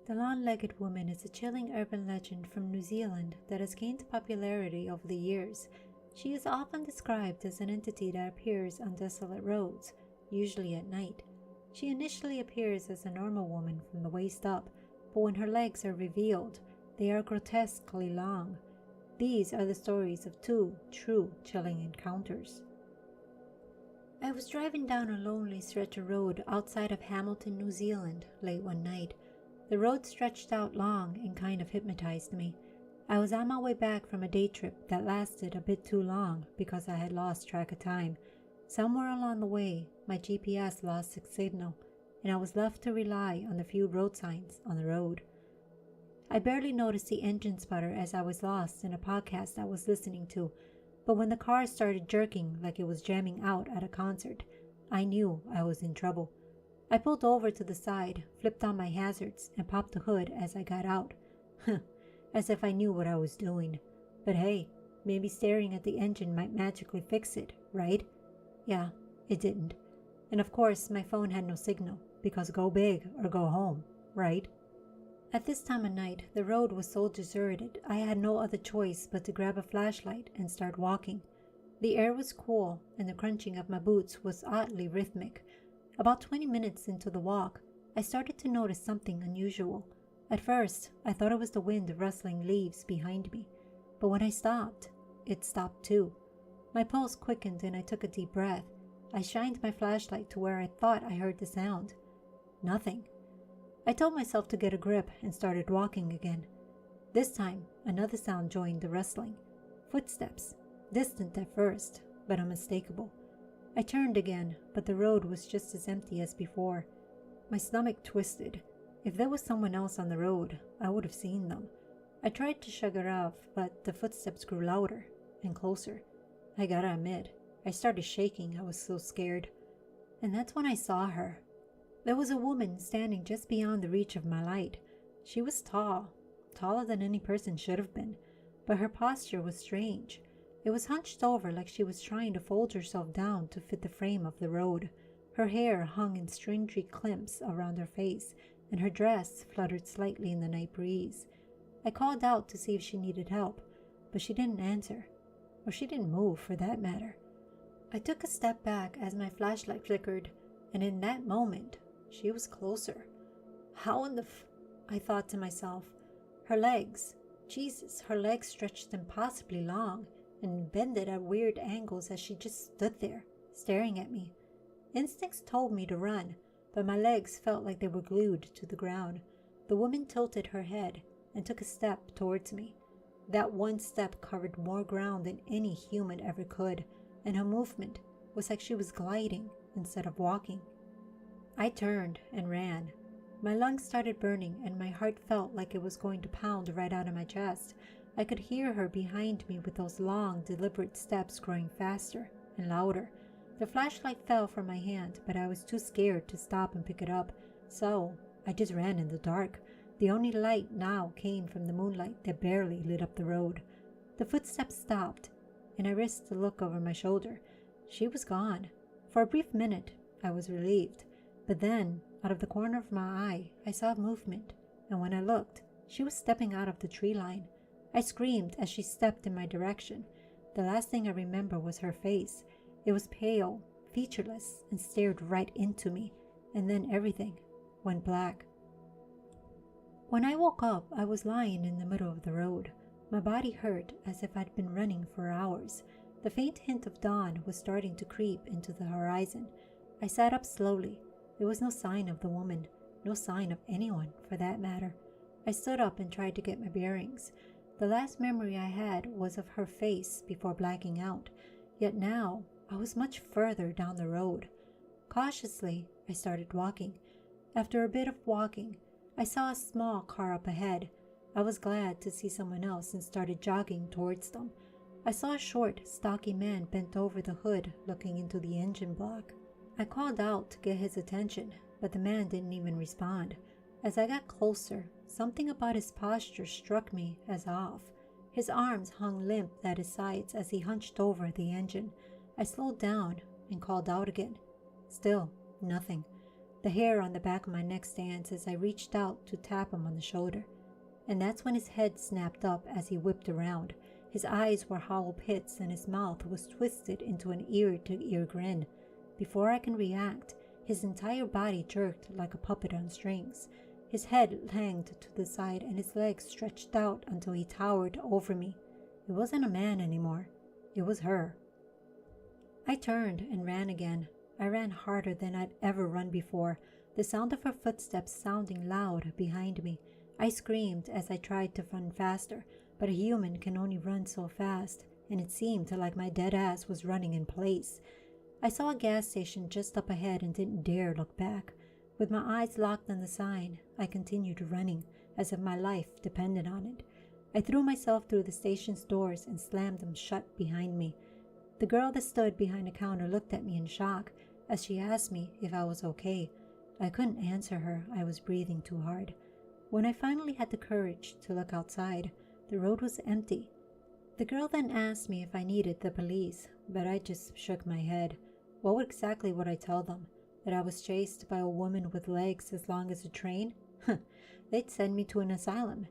The long-legged woman is a chilling urban legend from New Zealand that has gained popularity over the years. She is often described as an entity that appears on desolate roads, usually at night. She initially appears as a normal woman from the waist up, but when her legs are revealed, they are grotesquely long. These are the stories of two true chilling encounters. I was driving down a lonely stretch of road outside of Hamilton, New Zealand, late one night. The road stretched out long and kind of hypnotized me. I was on my way back from a day trip that lasted a bit too long because I had lost track of time. Somewhere along the way, my GPS lost its signal, and I was left to rely on the few road signs on the road. I barely noticed the engine sputter as I was lost in a podcast I was listening to, but when the car started jerking like it was jamming out at a concert, I knew I was in trouble. I pulled over to the side, flipped on my hazards, and popped the hood as I got out. As if I knew what I was doing. But hey, maybe staring at the engine might magically fix it, right? Yeah, it didn't. And of course, my phone had no signal, because go big or go home, right? At this time of night, the road was so deserted, I had no other choice but to grab a flashlight and start walking. The air was cool, and the crunching of my boots was oddly rhythmic. About 20 minutes into the walk, I started to notice something unusual. At first, I thought it was the wind rustling leaves behind me, but when I stopped, it stopped too. My pulse quickened and I took a deep breath. I shined my flashlight to where I thought I heard the sound. Nothing. I told myself to get a grip and started walking again. This time, another sound joined the rustling. Footsteps, distant at first, but unmistakable. I turned again, but the road was just as empty as before. My stomach twisted. If there was someone else on the road, I would have seen them. I tried to shrug it off, but the footsteps grew louder and closer. I gotta admit, I started shaking. I was so scared. And that's when I saw her. There was a woman standing just beyond the reach of my light. She was tall, taller than any person should have been, but her posture was strange. It was hunched over like she was trying to fold herself down to fit the frame of the road. Her hair hung in stringy clips around her face, and her dress fluttered slightly in the night breeze. I called out to see if she needed help, but she didn't answer, or she didn't move for that matter. I took a step back as my flashlight flickered, and in that moment, she was closer. How in the I thought to myself. Her legs, Jesus, her legs stretched impossibly long and bended at weird angles as she just stood there, staring at me. Instincts told me to run, but my legs felt like they were glued to the ground. The woman tilted her head and took a step towards me. That one step covered more ground than any human ever could, and her movement was like she was gliding instead of walking. I turned and ran. My lungs started burning and my heart felt like it was going to pound right out of my chest. I could hear her behind me with those long, deliberate steps growing faster and louder. The flashlight fell from my hand, but I was too scared to stop and pick it up, so I just ran in the dark. The only light now came from the moonlight that barely lit up the road. The footsteps stopped, and I risked a look over my shoulder. She was gone. For a brief minute, I was relieved, but then, out of the corner of my eye, I saw movement, and when I looked, she was stepping out of the tree line. I screamed as she stepped in my direction. The last thing I remember was her face. It was pale, featureless, and stared right into me, and then everything went black. When I woke up, I was lying in the middle of the road. My body hurt as if I'd been running for hours. The faint hint of dawn was starting to creep into the horizon. I sat up slowly. There was no sign of the woman, no sign of anyone for that matter. I stood up and tried to get my bearings. The last memory I had was of her face before blacking out, yet now I was much further down the road. Cautiously, I started walking. After a bit of walking, I saw a small car up ahead. I was glad to see someone else and started jogging towards them. I saw a short, stocky man bent over the hood looking into the engine block. I called out to get his attention, but the man didn't even respond. As I got closer, something about his posture struck me as off. His arms hung limp at his sides as he hunched over the engine. I slowed down and called out again. Still, nothing. The hair on the back of my neck stands as I reached out to tap him on the shoulder. And that's when his head snapped up as he whipped around. His eyes were hollow pits and his mouth was twisted into an ear-to-ear grin. Before I can react, his entire body jerked like a puppet on strings. His head hanged to the side and his legs stretched out until he towered over me. It wasn't a man anymore. It was her. I turned and ran again. I ran harder than I'd ever run before, the sound of her footsteps sounding loud behind me. I screamed as I tried to run faster, but a human can only run so fast, and it seemed like my dead ass was running in place. I saw a gas station just up ahead and didn't dare look back. With my eyes locked on the sign, I continued running, as if my life depended on it. I threw myself through the station's doors and slammed them shut behind me. The girl that stood behind the counter looked at me in shock as she asked me if I was okay. I couldn't answer her. I was breathing too hard. When I finally had the courage to look outside, the road was empty. The girl then asked me if I needed the police, but I just shook my head. What exactly would I tell them? That I was chased by a woman with legs as long as a train? They'd send me to an asylum.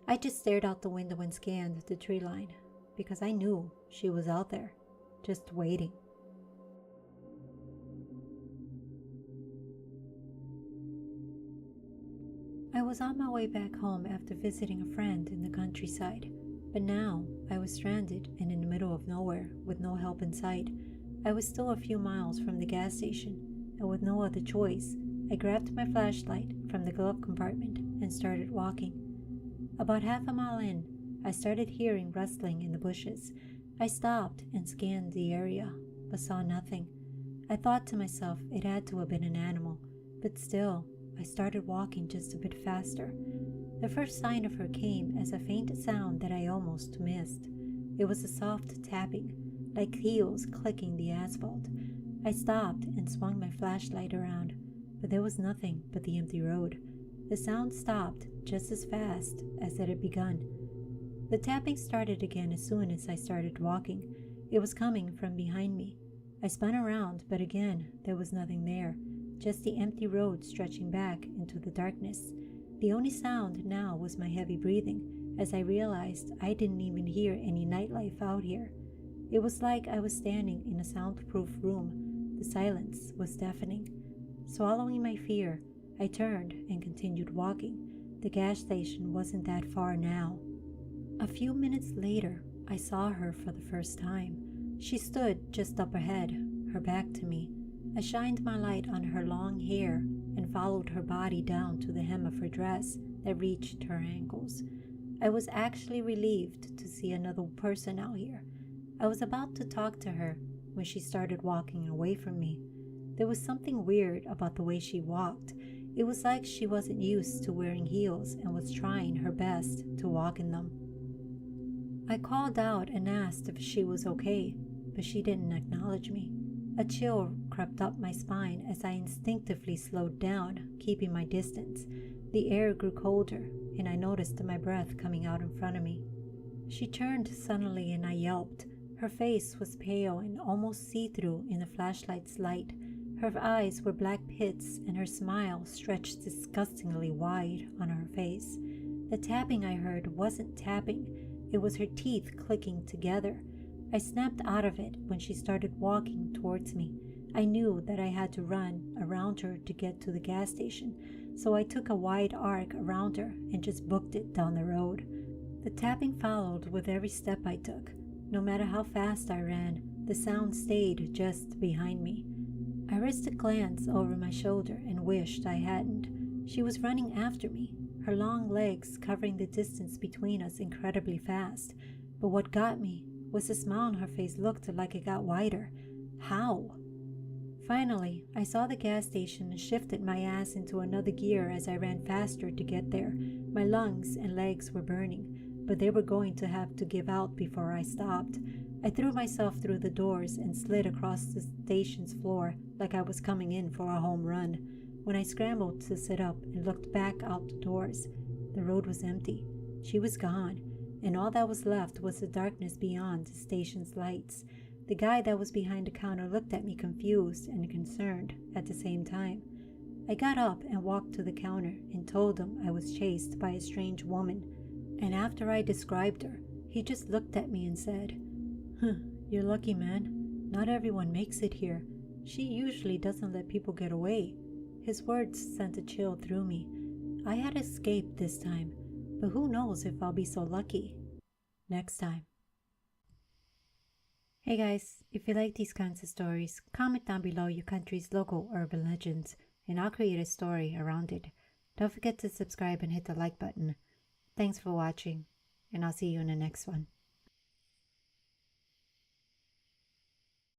I just stared out the window and scanned the tree line, because I knew she was out there, just waiting. I was on my way back home after visiting a friend in the countryside, but now I was stranded and in the middle of nowhere with no help in sight. I was still a few miles from the gas station, and with no other choice, I grabbed my flashlight from the glove compartment and started walking. About half a mile in, I started hearing rustling in the bushes. I stopped and scanned the area, but saw nothing. I thought to myself it had to have been an animal, but still, I started walking just a bit faster. The first sign of her came as a faint sound that I almost missed. It was a soft tapping, like heels clicking the asphalt. I stopped and swung my flashlight around, but there was nothing but the empty road. The sound stopped just as fast as it had begun. The tapping started again as soon as I started walking. It was coming from behind me. I spun around, but again, there was nothing there, just the empty road stretching back into the darkness. The only sound now was my heavy breathing, as I realized I didn't even hear any nightlife out here. It was like I was standing in a soundproof room. The silence was deafening. Swallowing my fear, I turned and continued walking. The gas station wasn't that far now. A few minutes later, I saw her for the first time. She stood just up ahead, her back to me. I shined my light on her long hair and followed her body down to the hem of her dress that reached her ankles. I was actually relieved to see another person out here. I was about to talk to her when she started walking away from me. There was something weird about the way she walked. It was like she wasn't used to wearing heels and was trying her best to walk in them. I called out and asked if she was okay, but she didn't acknowledge me. A chill crept up my spine as I instinctively slowed down, keeping my distance. The air grew colder, and I noticed my breath coming out in front of me. She turned suddenly and I yelped. Her face was pale and almost see-through in the flashlight's light. Her eyes were black pits and her smile stretched disgustingly wide on her face. The tapping I heard wasn't tapping. It was her teeth clicking together. I snapped out of it when she started walking towards me. I knew that I had to run around her to get to the gas station, so I took a wide arc around her and just booked it down the road. The tapping followed with every step I took. No matter how fast I ran, the sound stayed just behind me. I risked a glance over my shoulder and wished I hadn't. She was running after me, her long legs covering the distance between us incredibly fast. But what got me was the smile on her face looked like it got wider. How? Finally, I saw the gas station and shifted my ass into another gear as I ran faster to get there. My lungs and legs were burning, but they were going to have to give out before I stopped. I threw myself through the doors and slid across the station's floor like I was coming in for a home run. When I scrambled to sit up and looked back out the doors, the road was empty. She was gone, and all that was left was the darkness beyond the station's lights. The guy that was behind the counter looked at me confused and concerned at the same time. I got up and walked to the counter and told him I was chased by a strange woman, and after I described her, he just looked at me and said, "You're lucky, man. Not everyone makes it here. She usually doesn't let people get away." His words sent a chill through me. I had escaped this time, but who knows if I'll be so lucky next time. Hey guys, if you like these kinds of stories, comment down below your country's local urban legends, and I'll create a story around it. Don't forget to subscribe and hit the like button. Thanks for watching, and I'll see you in the next one.